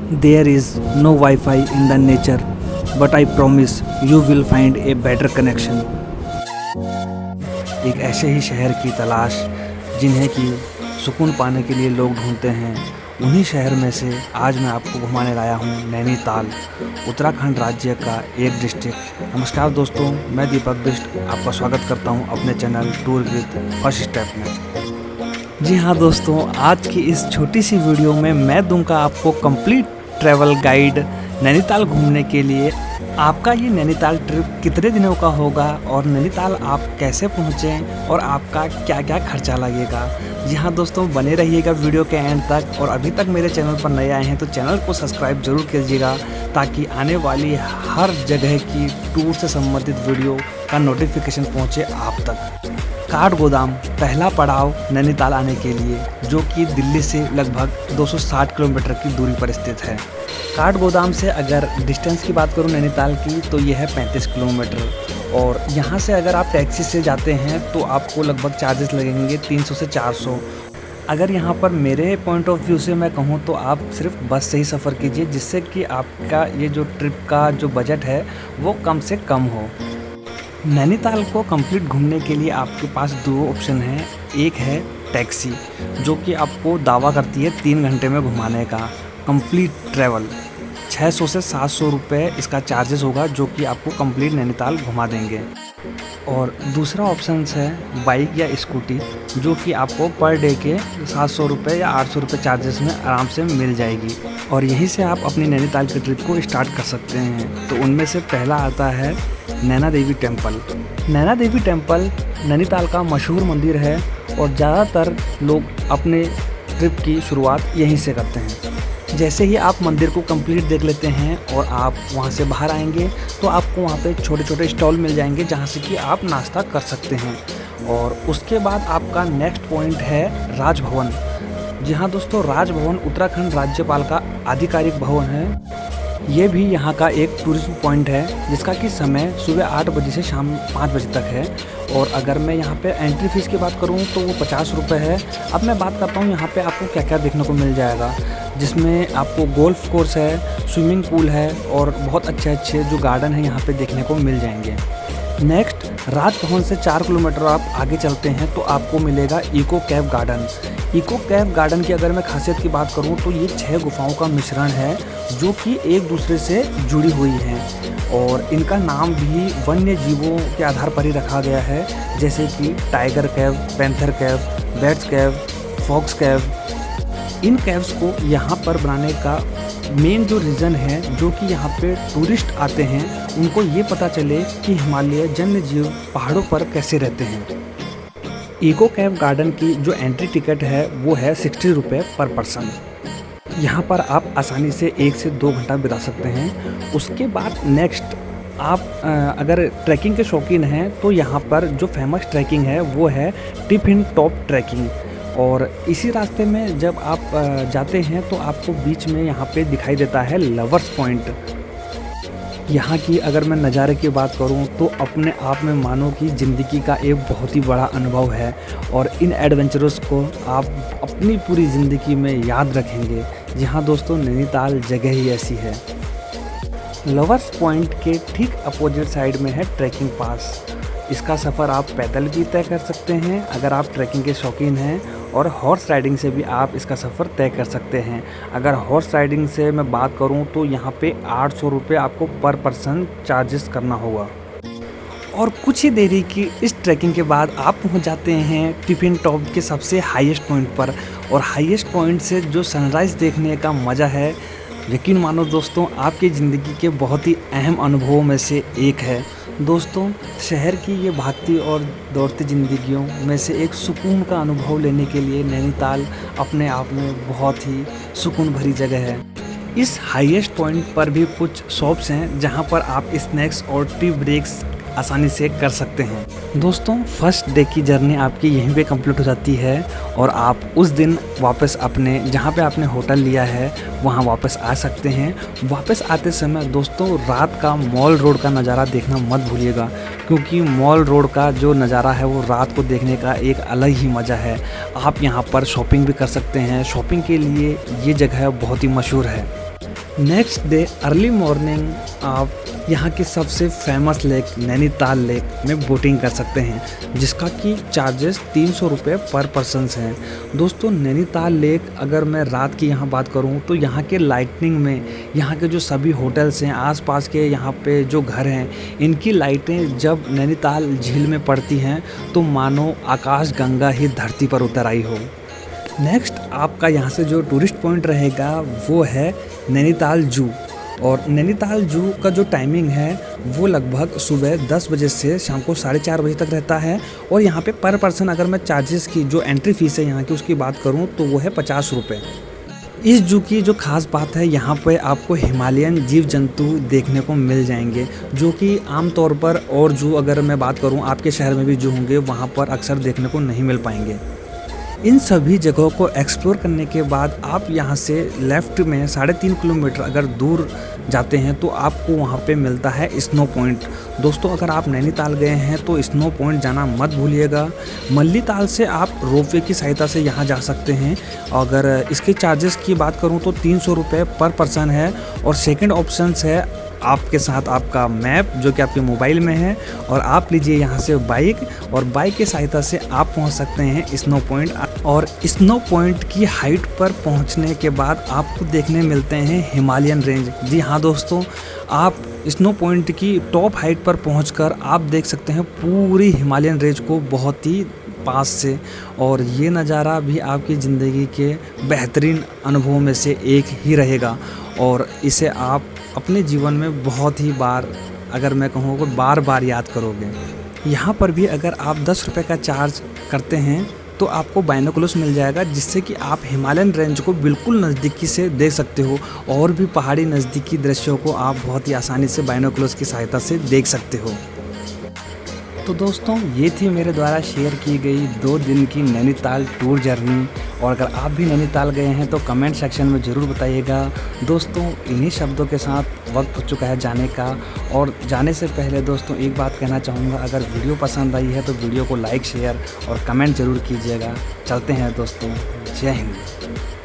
There is no Wi-Fi in the nature, but I promise you will find a better connection. एक ऐसे ही शहर की तलाश जिन्हें कि सुकून पाने के लिए लोग ढूंढते हैं, उन्हीं शहर में से आज मैं आपको घुमाने लाया हूँ नैनीताल, उत्तराखंड राज्य का एक डिस्ट्रिक्ट। नमस्कार दोस्तों, मैं दीपक बिष्ट आपका स्वागत करता हूँ अपने channel tour with first step में। जी हाँ दोस्तों, आज की इस छोटी सी वीडियो में मैं दूंगा आपको कंप्लीट ट्रैवल गाइड नैनीताल घूमने के लिए। आपका ये नैनीताल ट्रिप कितने दिनों का होगा और नैनीताल आप कैसे पहुँचें और आपका क्या क्या खर्चा लगेगा। जी हाँ दोस्तों, बने रहिएगा वीडियो के एंड तक। और अभी तक मेरे चैनल पर नए आए हैं तो चैनल को सब्सक्राइब जरूर कीजिएगा ताकि आने वाली हर जगह की टूर से संबंधित वीडियो का नोटिफिकेशन पहुँचे आप तक। काठगोदाम पहला पड़ाव नैनीताल आने के लिए, जो कि दिल्ली से लगभग 260 किलोमीटर की दूरी पर स्थित है। काठगोदाम से अगर डिस्टेंस की बात करूं नैनीताल की तो यह है 35 किलोमीटर। और यहां से अगर आप टैक्सी से जाते हैं तो आपको लगभग चार्जेस लगेंगे 300 से 400। अगर यहाँ पर मेरे पॉइंट ऑफ व्यू से मैं कहूँ तो आप सिर्फ बस से ही सफ़र कीजिए, जिससे कि आपका ये जो ट्रिप का जो बजट है वो कम से कम हो। नैनीताल को कंप्लीट घूमने के लिए आपके पास दो ऑप्शन हैं। एक है टैक्सी, जो कि आपको दावा करती है 3 घंटे में घुमाने का कंप्लीट ट्रैवल। 600 से 700 रुपये इसका चार्जेस होगा, जो कि आपको कंप्लीट नैनीताल घुमा देंगे। और दूसरा ऑप्शन है बाइक या स्कूटी, जो कि आपको पर डे के 700 रुपये या 800 रुपये चार्जेस में आराम से मिल जाएगी। और यहीं से आप अपनी नैनीताल की ट्रिप को स्टार्ट कर सकते हैं। तो उनमें से पहला आता है नैना देवी टेम्पल। नैना देवी टेम्पल नैनीताल का मशहूर मंदिर है और ज़्यादातर लोग अपने ट्रिप की शुरुआत यहीं से करते हैं। जैसे ही आप मंदिर को कंप्लीट देख लेते हैं और आप वहां से बाहर आएंगे तो आपको वहां पे छोटे छोटे स्टॉल मिल जाएंगे, जहां से कि आप नाश्ता कर सकते हैं। और उसके बाद आपका नेक्स्ट पॉइंट है राजभवन। जी हाँ दोस्तों, राजभवन उत्तराखंड राज्यपाल का आधिकारिक भवन है। ये भी यहाँ का एक टूरिज्म पॉइंट है, जिसका कि समय सुबह 8 बजे से शाम 5 बजे तक है। और अगर मैं यहाँ पे एंट्री फीस की बात करूँ तो वो 50 रुपये है। अब मैं बात करता हूँ यहाँ पे आपको क्या क्या देखने को मिल जाएगा, जिसमें आपको गोल्फ कोर्स है, स्विमिंग पूल है और बहुत अच्छे अच्छे जो गार्डन है यहाँ पे देखने को मिल जाएंगे। नेक्स्ट, राजभवन से 4 किलोमीटर आप आगे चलते हैं तो आपको मिलेगा Eco Cave Garden. Eco Cave Garden की अगर मैं खासियत की बात करूं तो ये 6 गुफाओं का मिश्रण है, जो कि एक दूसरे से जुड़ी हुई हैं। और इनका नाम भी वन्य जीवों के आधार पर ही रखा गया है, जैसे कि टाइगर केव, पैंथर केव, बैट्स केव, फॉक्स केव। इन केव्स को यहाँ पर बनाने का मेन जो रीज़न है, जो कि यहाँ पे टूरिस्ट आते हैं, उनको ये पता चले कि हिमालय जन्य जीव पहाड़ों पर कैसे रहते हैं। इको केव गार्डन की जो एंट्री टिकट है वो है 60 रुपये पर पर्सन। यहाँ पर आप आसानी से 1 से 2 घंटा बिता सकते हैं। उसके बाद नेक्स्ट, आप अगर ट्रैकिंग के शौकीन हैं तो यहाँ पर जो फेमस ट्रैकिंग है वो है टिफिन टॉप ट्रैकिंग। और इसी रास्ते में जब आप जाते हैं तो आपको बीच में यहाँ पे दिखाई देता है लवर्स पॉइंट। यहाँ की अगर मैं नज़ारे की बात करूँ तो अपने आप में मानो कि ज़िंदगी का एक बहुत ही बड़ा अनुभव है और इन एडवेंचर्स को आप अपनी पूरी ज़िंदगी में याद रखेंगे। जी हाँ दोस्तों, नैनीताल जगह ही ऐसी है। लवर्स पॉइंट के ठीक अपोजिट साइड में है ट्रैकिंग पास। इसका सफ़र आप पैदल भी तय कर सकते हैं अगर आप ट्रैकिंग के शौकीन हैं, और हॉर्स राइडिंग से भी आप इसका सफ़र तय कर सकते हैं। अगर हॉर्स राइडिंग से मैं बात करूं तो यहाँ पे 800 रुपये आपको पर पर्सन चार्जेस करना होगा। और कुछ ही देरी की इस ट्रैकिंग के बाद आप पहुंच जाते हैं टिफिन टॉप के सबसे हाईएस्ट पॉइंट पर। और हाईएस्ट पॉइंट से जो सनराइज़ देखने का मज़ा है, यकीन मानो दोस्तों, आपकी ज़िंदगी के बहुत ही अहम अनुभवों में से एक है। दोस्तों, शहर की ये भागती और दौड़ती ज़िंदगियों में से एक सुकून का अनुभव लेने के लिए नैनीताल अपने आप में बहुत ही सुकून भरी जगह है। इस हाईएस्ट पॉइंट पर भी कुछ शॉप्स हैं जहां पर आप स्नैक्स और टी ब्रेक्स आसानी से कर सकते हैं। दोस्तों, फर्स्ट डे की जर्नी आपकी यहीं पे कंप्लीट हो जाती है और आप उस दिन वापस अपने जहाँ पे आपने होटल लिया है वहाँ वापस आ सकते हैं। वापस आते समय दोस्तों, रात का मॉल रोड का नज़ारा देखना मत भूलिएगा, क्योंकि मॉल रोड का जो नज़ारा है वो रात को देखने का एक अलग ही मज़ा है। आप यहाँ पर शॉपिंग भी कर सकते हैं। शॉपिंग के लिए ये जगह बहुत ही मशहूर है। नेक्स्ट डे अर्ली मॉर्निंग आप यहाँ की सबसे फेमस लेक नैनीताल लेक में बोटिंग कर सकते हैं, जिसका कि चार्जेस 300 रुपये पर पर्सन हैं। दोस्तों नैनीताल लेक अगर मैं रात की यहाँ बात करूँ तो यहाँ के लाइटनिंग में यहाँ के जो सभी होटल्स हैं, आसपास के यहाँ पे जो घर हैं, इनकी लाइटें जब नैनीताल झील में पड़ती हैं तो मानो आकाश गंगा ही धरती पर उतर आई हो। नेक्स्ट आपका यहाँ से जो टूरिस्ट पॉइंट रहेगा वो है नैनीताल जू। और नैनीताल जू का जो टाइमिंग है वो लगभग सुबह 10 बजे से शाम को 4:30 बजे तक रहता है। और यहाँ पे पर पर्सन अगर मैं चार्जेस की जो एंट्री फ़ीस है यहाँ की उसकी बात करूँ तो वो है 50 रुपये। इस जू की जो ख़ास बात है, यहाँ पे आपको हिमालयन जीव जंतु देखने को मिल जाएंगे, जो कि आमतौर पर और जू अगर मैं बात करूँ आपके शहर में भी जो होंगे वहाँ पर अक्सर देखने को नहीं मिल पाएंगे। इन सभी जगहों को एक्सप्लोर करने के बाद आप यहाँ से लेफ़्ट में 3.5 किलोमीटर अगर दूर जाते हैं तो आपको वहाँ पे मिलता है स्नो पॉइंट। दोस्तों अगर आप नैनीताल गए हैं तो स्नो पॉइंट जाना मत भूलिएगा। मल्लीताल से आप रोपवे की सहायता से यहाँ जा सकते हैं। अगर इसके चार्जेस की बात करूँ तो 300 रुपये पर पर्सन है। और सेकंड ऑप्शंस है आपके साथ आपका मैप जो कि आपके मोबाइल में है, और आप लीजिए यहाँ से बाइक, और बाइक की सहायता से आप पहुँच सकते हैं स्नो पॉइंट। और स्नो पॉइंट की हाइट पर पहुँचने के बाद आपको देखने मिलते हैं हिमालयन रेंज। जी हाँ दोस्तों, आप स्नो पॉइंट की टॉप हाइट पर पहुंचकर आप देख सकते हैं पूरी हिमालयन रेंज को बहुत ही पास से। और ये नज़ारा भी आपकी ज़िंदगी के बेहतरीन अनुभवों में से एक ही रहेगा, और इसे आप अपने जीवन में बहुत ही बार, अगर मैं कहूँ तो बार बार याद करोगे। यहाँ पर भी अगर आप 10 रुपये का चार्ज करते हैं तो आपको बाइनोकुलर्स मिल जाएगा, जिससे कि आप हिमालयन रेंज को बिल्कुल नज़दीकी से देख सकते हो, और भी पहाड़ी नज़दीकी दृश्यों को आप बहुत ही आसानी से बाइनोकुलर्स की सहायता से देख सकते हो। तो दोस्तों ये थी मेरे द्वारा शेयर की गई 2 दिन की नैनीताल टूर जर्नी। और अगर आप भी नैनीताल गए हैं तो कमेंट सेक्शन में ज़रूर बताइएगा। दोस्तों इन्हीं शब्दों के साथ वक्त हो चुका है जाने का। और जाने से पहले दोस्तों एक बात कहना चाहूँगा, अगर वीडियो पसंद आई है तो वीडियो को लाइक, शेयर और कमेंट ज़रूर कीजिएगा। चलते हैं दोस्तों, जय हिंद।